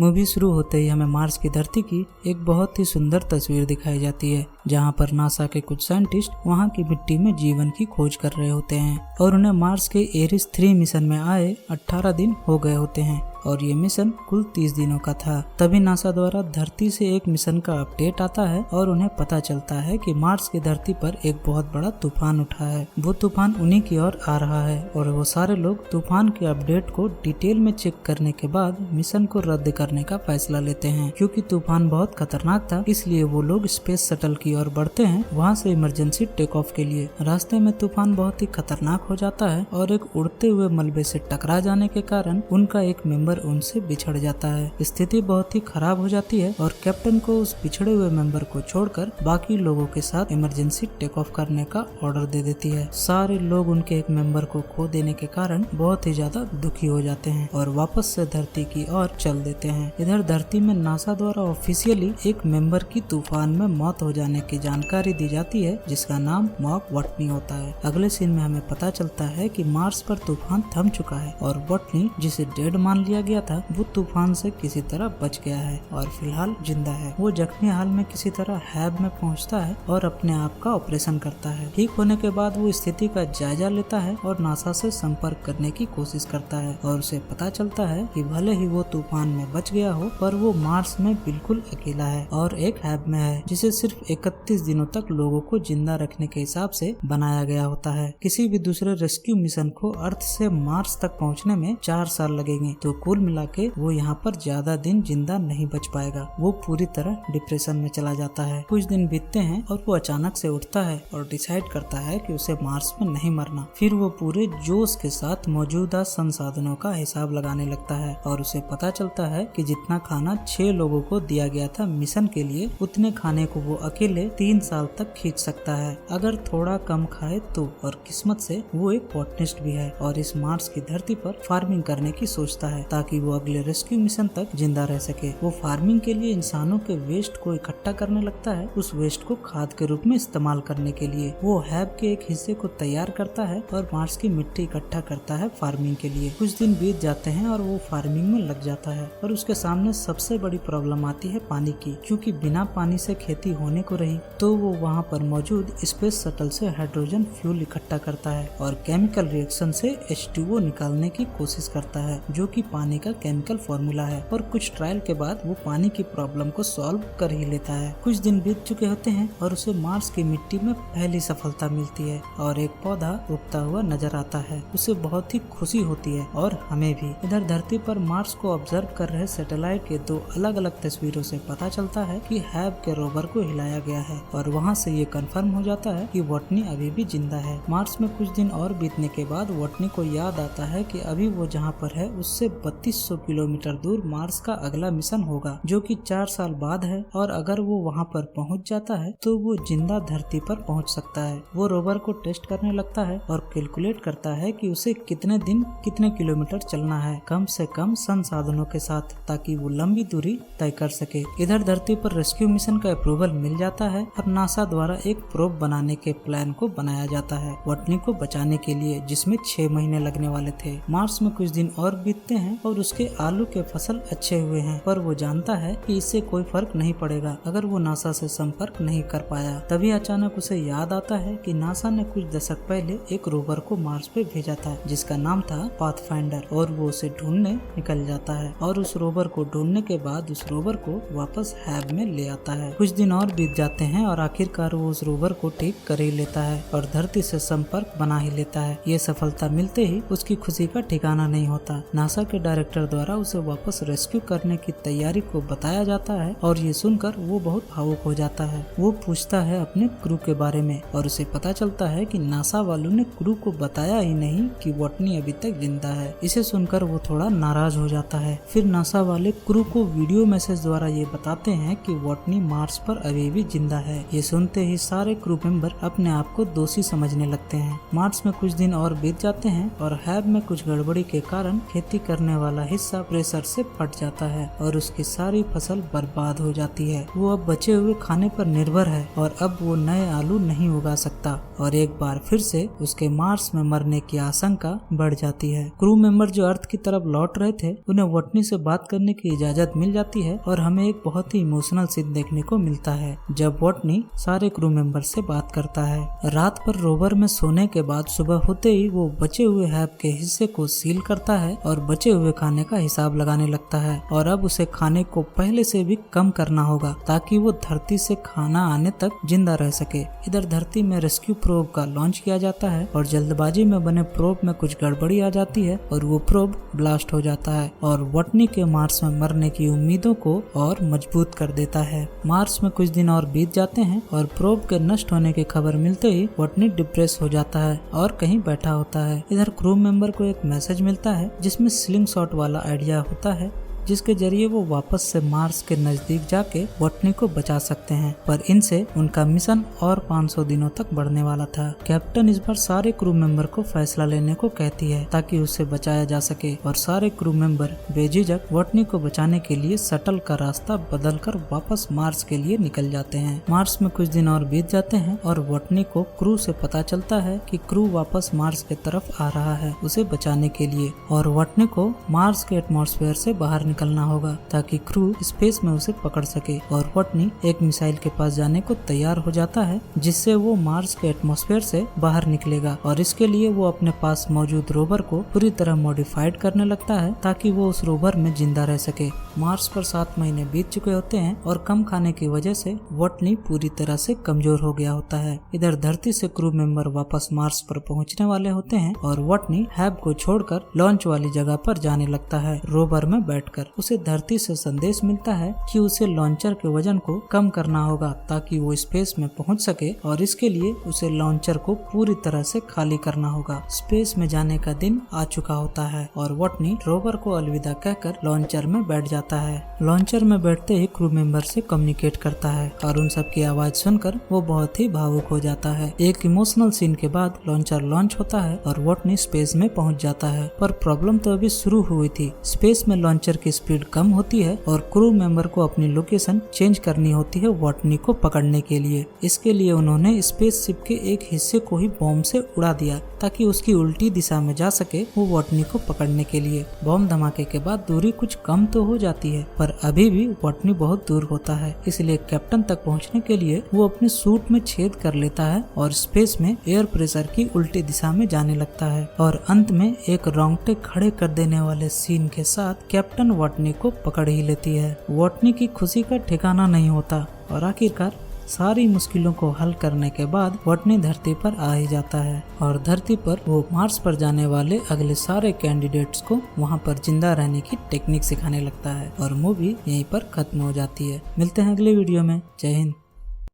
Movie शुरू होते ही हमें मार्स की धरती की एक बहुत ही सुंदर तस्वीर दिखाई जाती है, जहां पर नासा के कुछ साइंटिस्ट वहां की मिट्टी में जीवन की खोज कर रहे होते हैं और उन्हें मार्स के एरिस 3 मिशन में आए 18 दिन हो गए होते हैं और ये मिशन कुल 30 दिनों का था। तभी नासा द्वारा धरती से एक मिशन का अपडेट आता है और उन्हें पता चलता है कि मार्स की धरती पर एक बहुत बड़ा तूफान उठा है। वो तूफान उन्हीं की ओर आ रहा है और वो सारे लोग तूफान के अपडेट को डिटेल में चेक करने के बाद मिशन को रद्द करने का फैसला लेते हैं। क्योंकि तूफान बहुत खतरनाक था, इसलिए वो लोग स्पेस शटल की ओर बढ़ते हैं वहाँ से इमरजेंसी टेक ऑफ के लिए। रास्ते में तूफान बहुत ही खतरनाक हो जाता है और एक उड़ते हुए मलबे से टकरा जाने के कारण उनका एक मेंबर उनसे बिछड़ जाता है। स्थिति बहुत ही खराब हो जाती है और कैप्टन को उस बिछड़े हुए मेंबर को छोड़कर बाकी लोगों के साथ इमरजेंसी टेक ऑफ करने का ऑर्डर दे देती है। सारे लोग उनके एक मेंबर को खो देने के कारण बहुत ही ज्यादा दुखी हो जाते हैं और वापस से धरती की ओर चल देते हैं। इधर धरती में नासा द्वारा ऑफिशियली एक मेंबर की तूफान में मौत हो जाने की जानकारी दी जाती है, जिसका नाम मॉक वॉटनी होता है। अगले सीन में हमें पता चलता है कि मार्स पर तूफान थम चुका है और वॉटनी, जिसे डेड मान लिया गया था, वो तूफान से किसी तरह बच गया है और फिलहाल जिंदा है। वो जख्मी हाल में किसी तरह हैब में पहुंचता है और अपने आप का ऑपरेशन करता है। ठीक होने के बाद वो स्थिति का जायजा लेता है और नासा से संपर्क करने की कोशिश करता है और उसे पता चलता है कि भले ही वो तूफान में बच गया हो, पर वो मार्स में बिल्कुल अकेला है और एक हैब में है, जिसे सिर्फ 31 दिनों तक लोगों को जिंदा रखने के हिसाब से बनाया गया होता है। किसी भी दूसरे रेस्क्यू मिशन को अर्थ से मार्स तक पहुँचने में 4 साल लगेंगे, तो कुल मिला के वो यहाँ पर ज्यादा दिन जिंदा नहीं बच पाएगा। वो पूरी तरह डिप्रेशन में चला जाता है। कुछ दिन बीतते हैं और वो अचानक से उठता है और डिसाइड करता है कि उसे मार्स में नहीं मरना। फिर वो पूरे जोश के साथ मौजूदा संसाधनों का हिसाब लगाने लगता है और उसे पता चलता है कि जितना खाना 6 लोगों को दिया गया था मिशन के लिए, उतने खाने को वो अकेले 3 साल तक खींच सकता है, अगर थोड़ा कम खाए तो। और किस्मत से वो एक बॉटनिस्ट भी है और इस मार्स की धरती पर फार्मिंग करने की सोचता है ताकि वो अगले रेस्क्यू मिशन तक जिंदा रह सके। वो फार्मिंग के लिए इंसानों के वेस्ट को इकट्ठा करने लगता है, उस वेस्ट को खाद के रूप में इस्तेमाल करने के लिए। वो हैब के एक हिस्से को तैयार करता है और मार्स की मिट्टी इकट्ठा करता है फार्मिंग के लिए। कुछ दिन बीत जाते हैं और वो फार्मिंग में लग जाता है और उसके सामने सबसे बड़ी प्रॉब्लम आती है पानी की, क्योंकि बिना पानी से खेती होने को रही। तो वो वहाँ पर मौजूद स्पेस शटल से हाइड्रोजन फ्यूल इकट्ठा करता है और केमिकल रिएक्शन से H2O निकालने की कोशिश करता है, जो कि पानी का केमिकल फॉर्मूला है। और कुछ ट्रायल के बाद वो पानी की प्रॉब्लम को सॉल्व कर ही लेता है। कुछ दिन बीत चुके होते हैं और उसे मार्स की मिट्टी में पहली सफलता मिलती है और एक पौधा उगता हुआ नजर आता है। उसे बहुत ही खुशी होती है और हमें भी। इधर धरती पर मार्स को ऑब्जर्व कर रहे सैटेलाइट के 2 अलग अलग तस्वीरों से पता चलता है कि हैब के रोवर को हिलाया गया है और वहाँ से ये कंफर्म हो जाता है कि वॉटनी अभी भी जिंदा है। मार्स में कुछ दिन और बीतने के बाद वॉटनी को याद आता है कि अभी वो जहाँ पर है उससे 3200 किलोमीटर दूर मार्स का अगला मिशन होगा, जो कि 4 साल बाद है। और अगर वो वहाँ पर पहुँच जाता है तो वो जिंदा धरती पर पहुँच सकता है। वो रोवर को टेस्ट करने लगता है और कैलकुलेट करता है कि उसे कितने दिन कितने किलोमीटर चलना है, कम से कम संसाधनों के साथ, ताकि वो लंबी दूरी तय कर सके। इधर धरती पर रेस्क्यू मिशन का अप्रूवल मिल जाता है और नासा द्वारा एक प्रोब बनाने के प्लान को बनाया जाता है वॉटनी को बचाने के लिए, जिसमें 6 महीने लगने वाले थे। मार्स में कुछ दिन और बीतते हैं और उसके आलू के फसल अच्छे हुए हैं, पर वो जानता है कि इससे कोई फर्क नहीं पड़ेगा अगर वो नासा से संपर्क नहीं कर पाया। तभी अचानक उसे याद आता है कि नासा ने कुछ दशक पहले एक रोवर को मार्स पे भेजा था, जिसका नाम था पाथफाइंडर, और वो उसे ढूंढने निकल जाता है और उस रोवर को ढूंढने के बाद उस रोवर को वापस हैब में ले आता है। कुछ दिन और बीत जाते हैं और आखिरकार वो उस रोवर को ठीक कर ही लेता है और धरती से संपर्क बना ही लेता है। ये सफलता मिलते ही उसकी खुशी का ठिकाना नहीं होता। नासा के डायरेक्टर द्वारा उसे वापस रेस्क्यू करने की तैयारी को बताया जाता है और ये सुनकर वो बहुत भावुक हो जाता है। वो पूछता है अपने क्रू के बारे में और उसे पता चलता है कि नासा वालों ने क्रू को बताया ही नहीं कि वॉटनी अभी तक जिंदा है। इसे सुनकर वो थोड़ा नाराज हो जाता है। फिर नासा वाले क्रू को वीडियो मैसेज द्वारा ये बताते हैं कि वॉटनी मार्स पर अभी भी जिंदा है। ये सुनते ही सारे क्रू मेंबर अपने आप को दोषी समझने लगते हैं। मार्स में कुछ दिन और बीत जाते हैं और हैब में कुछ गड़बड़ी के कारण खेती करने वाला हिस्सा प्रेशर से फट जाता है और उसकी सारी फसल बर्बाद हो जाती है। वो अब बचे हुए खाने पर निर्भर है और अब वो नए आलू नहीं उगा सकता और एक बार फिर से उसके मार्स में मरने की आशंका बढ़ जाती है। क्रू मेंबर जो अर्थ की तरफ लौट रहे थे उन्हें वॉटनी से बात करने की इजाजत मिल जाती है और हमें एक बहुत ही इमोशनल सीन देखने को मिलता है जब वॉटनी सारे क्रू मेंबर से बात करता है। रात पर रोवर में सोने के बाद सुबह होते ही वो बचे हुए हैब के हिस्से को सील करता है और बचे हुए खाने का हिसाब लगाने लगता है और अब उसे खाने को पहले से भी कम करना होगा ताकि वो धरती से खाना आने तक जिंदा रह सके। इधर धरती में रेस्क्यू प्रोब का लॉन्च किया जाता है और जल्दबाजी में बने प्रोब में कुछ गड़बड़ी आ जाती है और वो प्रोब ब्लास्ट हो जाता है और वॉटनी के मार्स में मरने की उम्मीदों को और मजबूत कर देता है। मार्स में कुछ दिन और बीत जाते हैं और प्रोब के नष्ट होने की खबर मिलते ही वॉटनी डिप्रेस हो जाता है और कहीं बैठा होता है। इधर क्रू मेंबर को एक मैसेज मिलता है जिसमें स्लिंग शॉट वाला आइडिया होता है जिसके जरिए वो वापस से मार्स के नजदीक जाके वॉटनी को बचा सकते हैं, पर इनसे उनका मिशन और 500 दिनों तक बढ़ने वाला था। कैप्टन इस बार सारे क्रू मेंबर को फैसला लेने को कहती है ताकि उसे बचाया जा सके और सारे क्रू मेंबर बेझिझक वॉटनी को बचाने के लिए शटल का रास्ता बदलकर वापस मार्स के लिए निकल जाते हैं। मार्स में कुछ दिन और बीत जाते हैं और वॉटनी को क्रू से पता चलता है कि क्रू वापस मार्स के तरफ आ रहा है उसे बचाने के लिए और वॉटनी को मार्स के एटमॉस्फेयर से बाहर निकलना होगा ताकि क्रू स्पेस में उसे पकड़ सके और वॉटनी एक मिसाइल के पास जाने को तैयार हो जाता है जिससे वो मार्स के एटमॉस्फेयर से बाहर निकलेगा और इसके लिए वो अपने पास मौजूद रोवर को पूरी तरह मॉडिफाइड करने लगता है ताकि वो उस रोवर में जिंदा रह सके। मार्स पर 7 महीने बीत चुके होते हैं और कम खाने की वजह से वॉटनी पूरी तरह से कमजोर हो गया होता है। इधर धरती से क्रू मेंबर वापस मार्स पर पहुंचने वाले होते हैं और वॉटनी हैब को छोड़कर लॉन्च वाली जगह पर जाने लगता है। रोवर में बैठकर उसे धरती से संदेश मिलता है कि उसे लॉन्चर के वजन को कम करना होगा ताकि वो स्पेस में पहुंच सके और इसके लिए उसे लॉन्चर को पूरी तरह से खाली करना होगा। स्पेस में जाने का दिन आ चुका होता है और वॉटनी रोवर को अलविदा कहकर लॉन्चर में बैठ जाता है। लॉन्चर में बैठते ही क्रू मेंबर से कम्युनिकेट करता है और उन सब की आवाज सुनकर वो बहुत ही भावुक हो जाता है। एक इमोशनल सीन के बाद लॉन्चर लॉन्च होता है और वॉटनी स्पेस में पहुंच जाता है, पर प्रॉब्लम तो अभी शुरू हुई थी। स्पेस में लॉन्चर की स्पीड कम होती है और क्रू मेंबर को अपनी लोकेशन चेंज करनी होती है वॉटनी को पकड़ने के लिए। इसके लिए उन्होंने स्पेसशिप के एक हिस्से को ही बॉम्ब से उड़ा दिया ताकि उसकी उल्टी दिशा में जा सके वो वॉटनी को पकड़ने के लिए। बॉम्ब धमाके के बाद दूरी कुछ कम तो हो जाती है पर अभी भी वॉटनी बहुत दूर होता है, इसलिए कैप्टन तक पहुंचने के लिए वो अपने सूट में छेद कर लेता है और स्पेस में एयर प्रेशर की उल्टी दिशा में जाने लगता है और अंत में एक रोंगटे खड़े कर देने वाले सीन के साथ कैप्टन वॉटनी को पकड़ ही लेती है। वॉटनी की खुशी का ठिकाना नहीं होता और आखिरकार सारी मुश्किलों को हल करने के बाद वॉटनी धरती पर आ ही जाता है और धरती पर वो मार्स पर जाने वाले अगले सारे कैंडिडेट्स को वहां पर जिंदा रहने की टेक्निक सिखाने लगता है और मूवी यहीं पर खत्म हो जाती है। मिलते हैं अगले वीडियो में। जय हिंद।